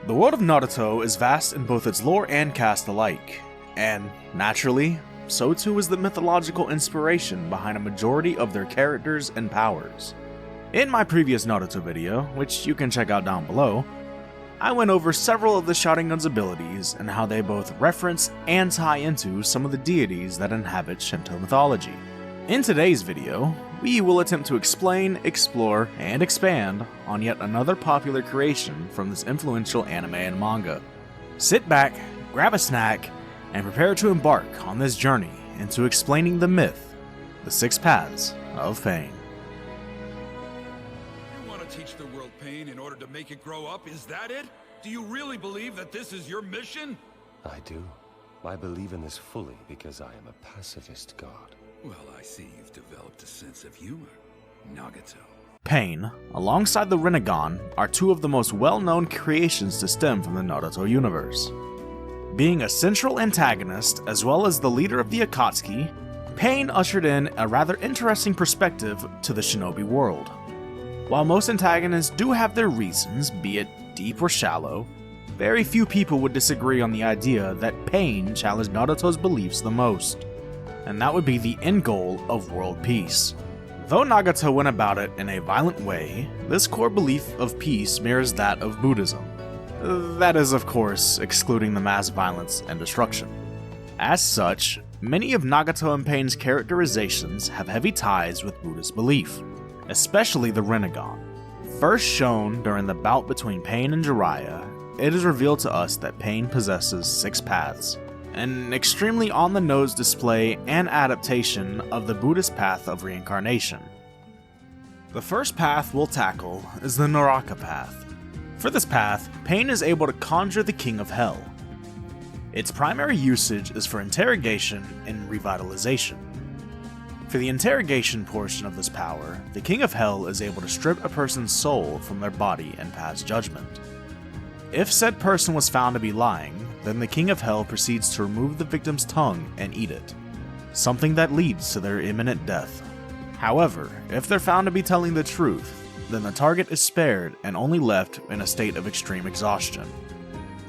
The world of Naruto is vast in both its lore and cast alike, and, naturally, so too is the mythological inspiration behind a majority of their characters and powers. In my previous Naruto video, which you can check out down below, I went over several of the Sharingan's abilities and how they both reference and tie into some of the deities that inhabit Shinto mythology. In today's video, we will attempt to explain, explore, and expand on yet another popular creation from this influential anime and manga. Sit back, grab a snack, and prepare to embark on this journey into explaining the myth, the 6 paths of pain. You want to teach the world pain in order to make it grow up, is that it? Do you really believe that this is your mission? I do. I believe in this fully because I am a pacifist god. Well, I see you've developed a sense of humor, Nagato. Pain, alongside the Rinnegan, are two of the most well-known creations to stem from the Naruto universe. Being a central antagonist, as well as the leader of the Akatsuki, Pain ushered in a rather interesting perspective to the shinobi world. While most antagonists do have their reasons, be it deep or shallow, very few people would disagree on the idea that Pain challenged Naruto's beliefs the most, and that would be the end goal of world peace. Though Nagato went about it in a violent way, this core belief of peace mirrors that of Buddhism. That is, of course, excluding the mass violence and destruction. As such, many of Nagato and Pain's characterizations have heavy ties with Buddhist belief, especially the Rinnegan. First shown during the bout between Pain and Jiraiya, it is revealed to us that Pain possesses 6 paths, an extremely on-the-nose display and adaptation of the Buddhist path of reincarnation. The first path we'll tackle is the Naraka Path. For this path, Pain is able to conjure the King of Hell. Its primary usage is for interrogation and revitalization. For the interrogation portion of this power, the King of Hell is able to strip a person's soul from their body and pass judgment. If said person was found to be lying, then the King of Hell proceeds to remove the victim's tongue and eat it, something that leads to their imminent death. However, if they're found to be telling the truth, then the target is spared and only left in a state of extreme exhaustion.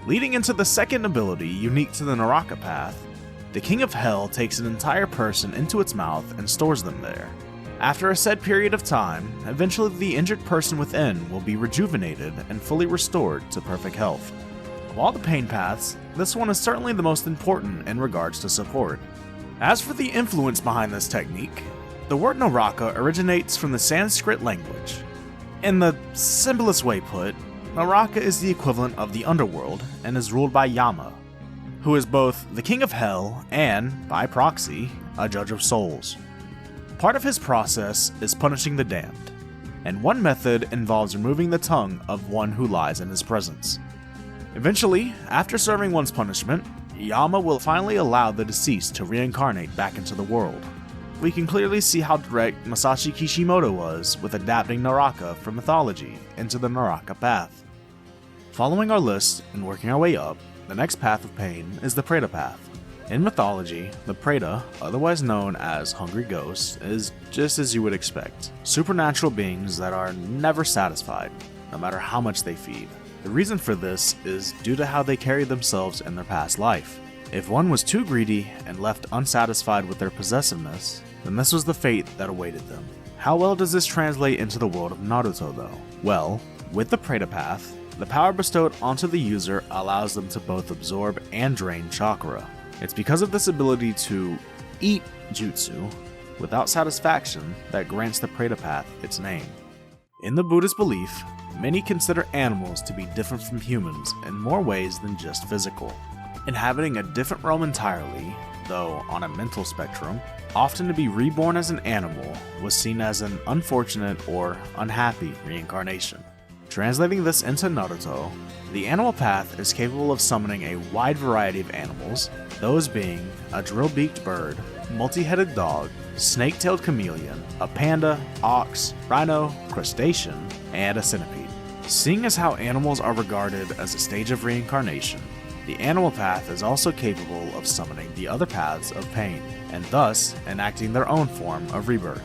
Leading into the second ability unique to the Naraka Path, the King of Hell takes an entire person into its mouth and stores them there. After a set period of time, eventually the injured person within will be rejuvenated and fully restored to perfect health. Of all the pain paths, this one is certainly the most important in regards to support. As for the influence behind this technique, the word Naraka originates from the Sanskrit language. In the simplest way put, Naraka is the equivalent of the underworld and is ruled by Yama, who is both the King of Hell and, by proxy, a judge of souls. Part of his process is punishing the damned, and one method involves removing the tongue of one who lies in his presence. Eventually, after serving one's punishment, Yama will finally allow the deceased to reincarnate back into the world. We can clearly see how direct Masashi Kishimoto was with adapting Naraka from mythology into the Naraka Path. Following our list and working our way up, the next path of pain is the Preta Path. In mythology, the Preta, otherwise known as hungry ghosts, is just as you would expect, supernatural beings that are never satisfied, no matter how much they feed. The reason for this is due to how they carry themselves in their past life. If one was too greedy and left unsatisfied with their possessiveness, then this was the fate that awaited them. How well does this translate into the world of Naruto though? Well, with the Preta Path, the power bestowed onto the user allows them to both absorb and drain chakra. It's because of this ability to eat jutsu without satisfaction that grants the Preta Path its name. In the Buddhist belief, many consider animals to be different from humans in more ways than just physical. Inhabiting a different realm entirely, though on a mental spectrum, often to be reborn as an animal was seen as an unfortunate or unhappy reincarnation. Translating this into Naruto, the animal path is capable of summoning a wide variety of animals, those being a drill-beaked bird, multi-headed dog, snake-tailed chameleon, a panda, ox, rhino, crustacean, and a centipede. Seeing as how animals are regarded as a stage of reincarnation, the animal path is also capable of summoning the other paths of pain, and thus enacting their own form of rebirth.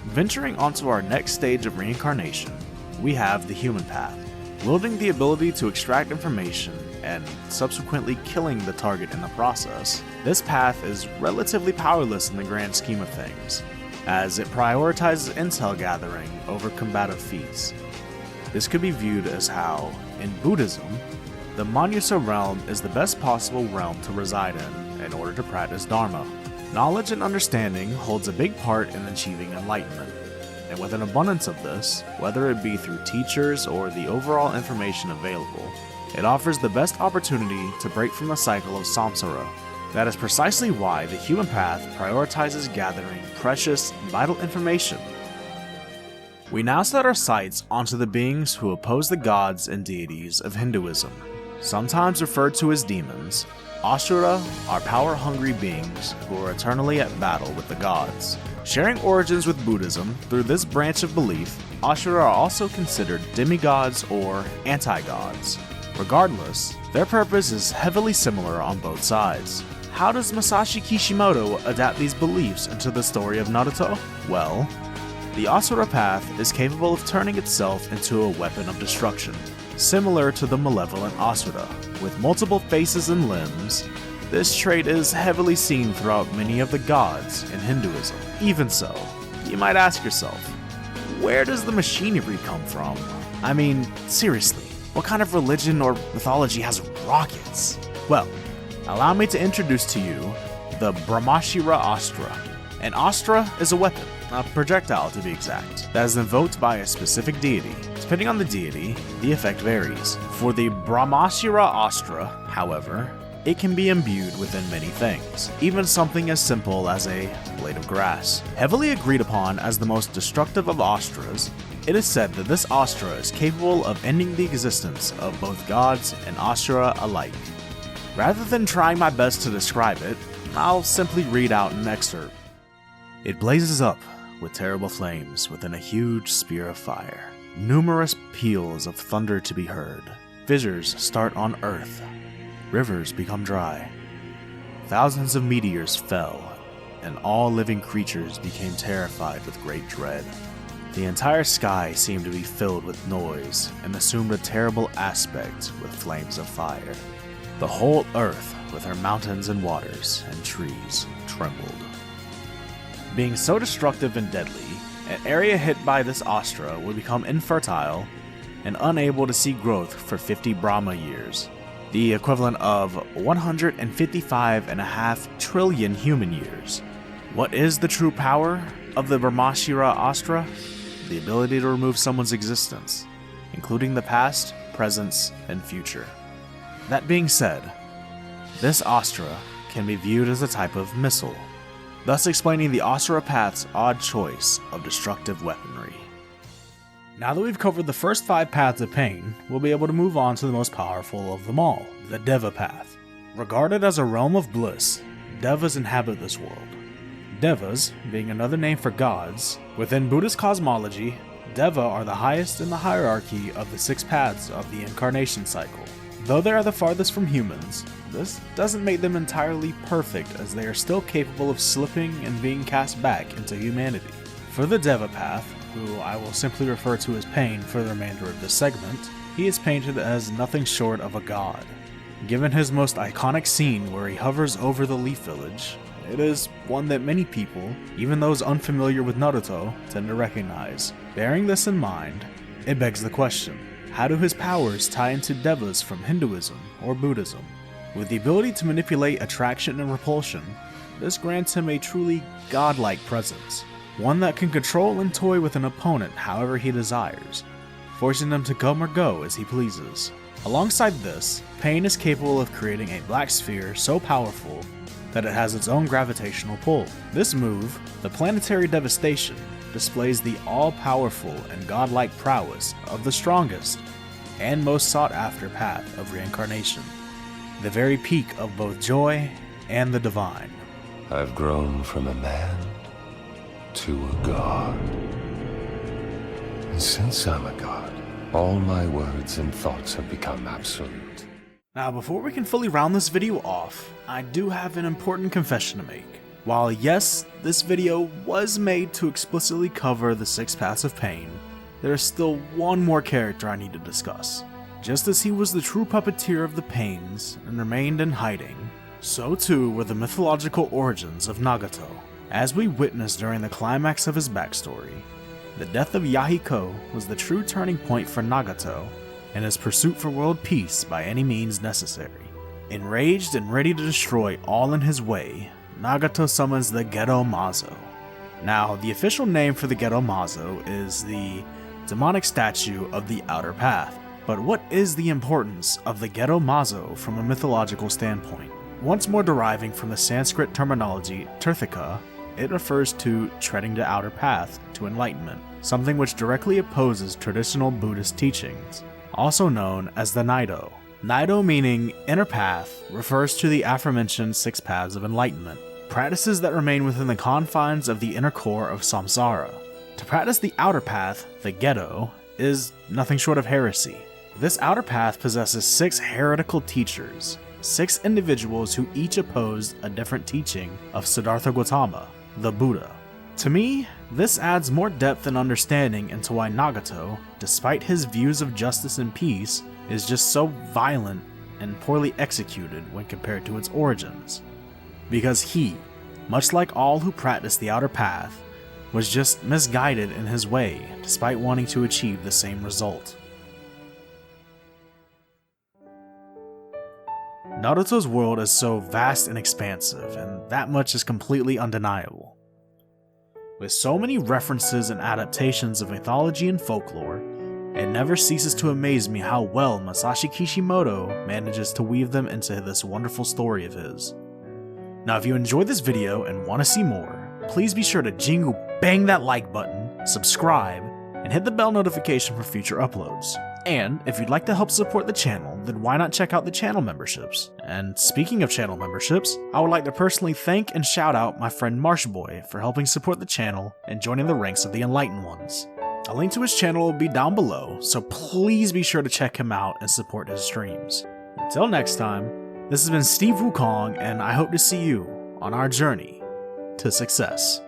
Venturing onto our next stage of reincarnation, we have the human path. wielding the ability to extract information and subsequently killing the target in the process. This path is relatively powerless in the grand scheme of things, as it prioritizes intel gathering over combative feats. This could be viewed as how, in Buddhism, the Manusa realm is the best possible realm to reside in order to practice Dharma. Knowledge and understanding holds a big part in achieving enlightenment, and with an abundance of this, whether it be through teachers or the overall information available, it offers the best opportunity to break from the cycle of samsara. That is precisely why the human path prioritizes gathering precious, vital information. We now set our sights onto the beings who oppose the gods and deities of Hinduism. Sometimes referred to as demons, Asura are power-hungry beings who are eternally at battle with the gods. Sharing origins with Buddhism through this branch of belief, Asura are also considered demigods or anti-gods. Regardless, their purpose is heavily similar on both sides. How does Masashi Kishimoto adapt these beliefs into the story of Naruto? Well, the Asura Path is capable of turning itself into a weapon of destruction. Similar to the malevolent Asura, with multiple faces and limbs, this trait is heavily seen throughout many of the gods in Hinduism. Even so, you might ask yourself, where does the machinery come from? I mean, seriously, what kind of religion or mythology has rockets? Well, allow me to introduce to you the Brahmashira Astra. An Astra is a weapon, a projectile to be exact, that is invoked by a specific deity. Depending on the deity, the effect varies. For the Brahmashira Astra, however, it can be imbued within many things, even something as simple as a blade of grass. Heavily agreed upon as the most destructive of Astras, it is said that this Astra is capable of ending the existence of both gods and Asura alike. Rather than trying my best to describe it, I'll simply read out an excerpt. It blazes up with terrible flames within a huge spear of fire. Numerous peals of thunder to be heard. Fissures start on earth. Rivers become dry. Thousands of meteors fell, and all living creatures became terrified with great dread. The entire sky seemed to be filled with noise and assumed a terrible aspect with flames of fire. The whole earth, with her mountains and waters and trees, trembled. Being so destructive and deadly, an area hit by this Astra would become infertile and unable to see growth for 50 Brahma years, the equivalent of 155.5 trillion human years. What is the true power of the Brahmashira Astra? The ability to remove someone's existence, including the past, present, and future. That being said, this Astra can be viewed as a type of missile, thus explaining the Asura Path's odd choice of destructive weaponry. Now that we've covered the first 5 paths of pain, we'll be able to move on to the most powerful of them all, the Deva Path. Regarded as a realm of bliss, Devas inhabit this world. Devas, being another name for gods, within Buddhist cosmology, Deva are the highest in the hierarchy of the 6 paths of the incarnation cycle. Though they are the farthest from humans, this doesn't make them entirely perfect, as they are still capable of slipping and being cast back into humanity. For the Deva Path, who I will simply refer to as Pain for the remainder of this segment, he is painted as nothing short of a god. Given his most iconic scene where he hovers over the Leaf Village, it is one that many people, even those unfamiliar with Naruto, tend to recognize. Bearing this in mind, it begs the question, how do his powers tie into Devas from Hinduism or Buddhism? With the ability to manipulate attraction and repulsion, this grants him a truly godlike presence, one that can control and toy with an opponent however he desires, forcing them to come or go as he pleases. Alongside this, Pain is capable of creating a black sphere so powerful that it has its own gravitational pull. This move, the Planetary Devastation, displays the all-powerful and godlike prowess of the strongest and most sought-after path of reincarnation, the very peak of both joy and the divine. I've grown from a man to a god. And since I'm a god, all my words and thoughts have become absolute. Now, before we can fully round this video off, I do have an important confession to make. While yes, this video was made to explicitly cover the 6 paths of pain, there is still one more character I need to discuss. Just as he was the true puppeteer of the pains and remained in hiding, so too were the mythological origins of Nagato. As we witnessed during the climax of his backstory, the death of Yahiko was the true turning point for Nagato in his pursuit for world peace by any means necessary. Enraged and ready to destroy all in his way, Nagato summons the Gedo Mazo. Now, the official name for the Gedo Mazo is the demonic statue of the Outer Path. But what is the importance of the Gedo Mazo from a mythological standpoint? Once more deriving from the Sanskrit terminology Tirthika, it refers to treading the outer path to enlightenment, something which directly opposes traditional Buddhist teachings, also known as the Naido. Naido, meaning inner path, refers to the aforementioned 6 paths of enlightenment, practices that remain within the confines of the inner core of samsara. To practice the outer path, the Gedo, is nothing short of heresy. This outer path possesses 6 heretical teachers, 6 individuals who each opposed a different teaching of Siddhartha Gautama, the Buddha. To me, this adds more depth and understanding into why Nagato, despite his views of justice and peace, is just so violent and poorly executed when compared to its origins. Because he, much like all who practice the outer path, was just misguided in his way despite wanting to achieve the same result. Naruto's world is so vast and expansive, and that much is completely undeniable. With so many references and adaptations of mythology and folklore, it never ceases to amaze me how well Masashi Kishimoto manages to weave them into this wonderful story of his. Now, if you enjoyed this video and want to see more, please be sure to jingle bang that like button, subscribe, and hit the bell notification for future uploads. And if you'd like to help support the channel, then why not check out the channel memberships? And speaking of channel memberships, I would like to personally thank and shout out my friend Marsh Boi for helping support the channel and joining the ranks of the Enlightened Ones. A link to his channel will be down below, so please be sure to check him out and support his streams. Until next time, this has been Steve Wukong, and I hope to see you on our journey to success.